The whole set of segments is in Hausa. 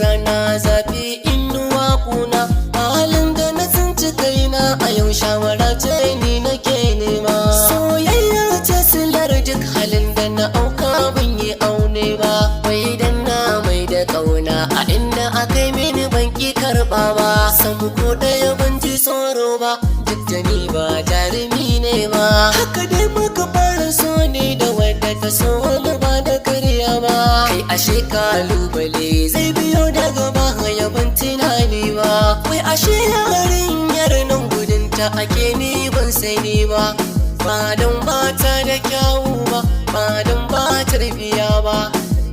Rana zafi inuwa kuna, halin da na tsinci kaina a yau shawara ce ni nake nema. Soyayya ce silar duk halin da na auka ban yi aune ba, wai dan na mai da kauna a inda akai mini ban ki karba ba. Samu ko ɗaya ban ji tsoro ba, duk da ni ba jarumi ne ba. Haka dai muka fara so ne da wadda ta so wani ba da karya ba. Kai ashe kalubale zai biyo daga baya ban tunani ba, wai ashe yarinyar nan gudunta ake ni ban sani ba. Ba don bata da kyawu ba, ba don ba tarbiya ba,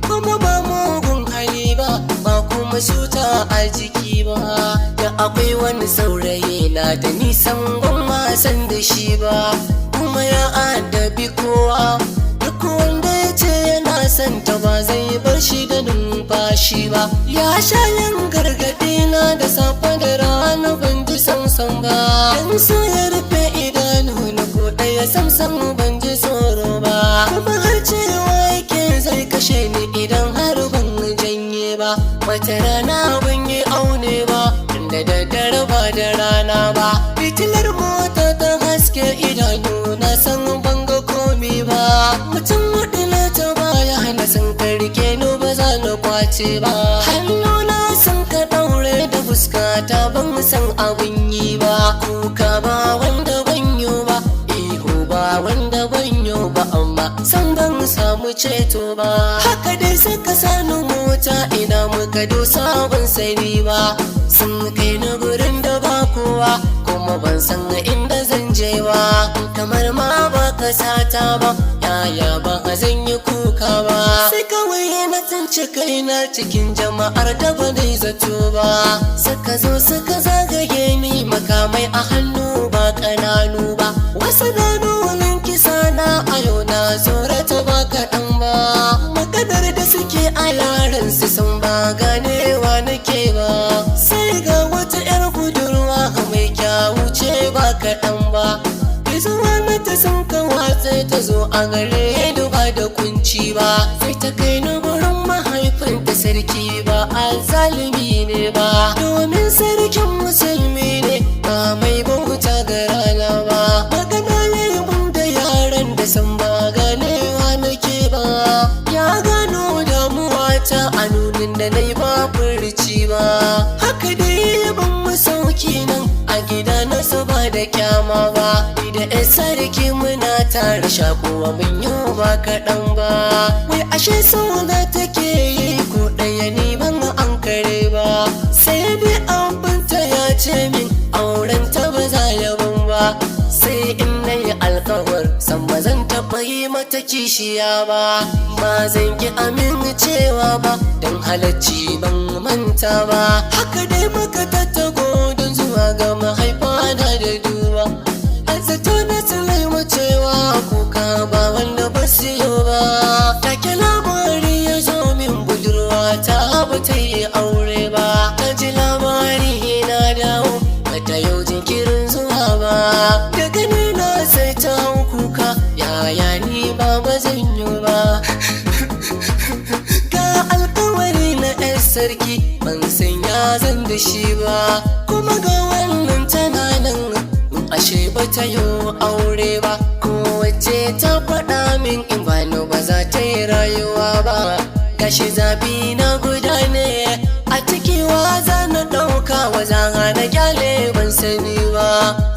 kuma ba mugun hali ba, ba kuma shuta a jiki ba. Da akwai wani saurayi na da nisan gwamma san da shi ba, kuma ya adabi kowa. Duk wanda ya ce yana son ta ba zai bar shi da numfashi ba. Ya sha yin gargaɗi na da safe da rana ban ji samsam ba, dan so ya rufe idanu na ko ɗaya samsam ban ji tsoro ba. Kuma har cewa yake zai kashe ni idan har ban janye ba. Wata rana ban yi aune ba, da daddare ba da rana ba. Fitilar mota ta haske idanu na san ban ga komi ba. Mutum waɗanda ta baya na san ka rike ni ba za na kwace ba. Hannuna san ka ɗaure da fuskata ban san abin yi ba. Kuka ba wanda ban yi ba, ihu ba wanda ban yi ba, amma san ban samu ceto ba. Haka dai suka sani mota ina muka dosa ban sani ba. Sun kai na gurin da ba kowa, kuma ban san inda zan je ba. Kamar ma ba ka sata ba, yaya ba zan yi kuka ba. Sai kawai na tsinci kaina cikin jama'ar da ba dai zato ba. Suka zo suka zagaye ni, makamai a hannu ba ƙananu ba. Wasu na nunin kisa na a yau na tsorata ba kaɗan ba. Maganar da suke a yaran su sun ba ganewa nake ba. Sai ga wata 'yar budurwa mai kyawu ce ba kaɗan ba. Zuwa mata sun kawatsa ta zo a gare duba da kunci ba. Sai ta kai ni gurin mahaifinta sarki ba alzalimi ne ba, domin sarkin musulmi ne ba mai bauta ga rana ba. Magana ne da yaran da san ba ganewa nake ba. Ya gano damuwa ta a nunin da na yi ba furci ba. Haka dai ban masauki nan a gida na ba da kyama ba. Da yan sarki muna tare shakuwa mun yi ba kaɗan ba. Wai ashe sauna take yi ko ɗaya ni ban an kare ba. Sai dai abinta ya ce min auren ta ba za ya ban ba. Sai in na yi alkawar san ba zan taɓa yi mata kishiya ba. Ba zan ki amincewa ba, don halacci ban manta ba. Haka dai muka tattago don zuwa ga mahaifa na da duba. Zato na tsalai macewa kuka ba wanda ba siyo ba. Take labari ya zo min budurwa ta ba ta yi aure ba. Ta ji labari na dawo ba ta yau jinkirin zuwa ba. Da gani na sai ta hau kuka, yaya ni ba zan yi ba. Ga alkawari na 'yan sarki ban san ya zan da shi ba. Kuma ga wannan tana nan ashe ba ta yi aure ba. Kowace ta faɗa min in bani ba za ta yi rayuwa ba. Gashi zabi na guda ne a ciki, waza na ɗauka waza na kyale ban sani ba.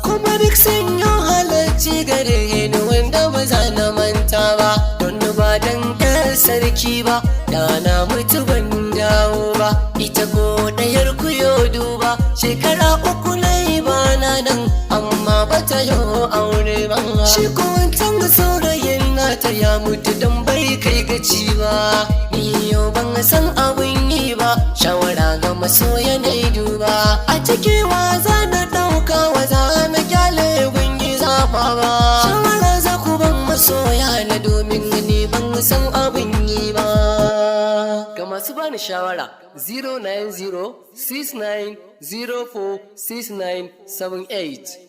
Kuma duk sun yi halarci gare ni wanda ba za na manta ba. Don ba dan 'yar sarki ba da na mutu ban dawo ba. Ita ko ɗayar kuyo duba, shekara 3 na yi bana nan amma ba ta yi aure ba. Shi ko wancan saurayin nata ya mutu don bai kai gaci ba. Ni yau ban san abin yi ba, shawara ga masoya na duba. A ciki waza na ɗauka waza na kyale gun yi zafa ba. Shawara za ku ban masoya na, domin ni ban san abin yi ba. Ga masu bani shawara 09069046978.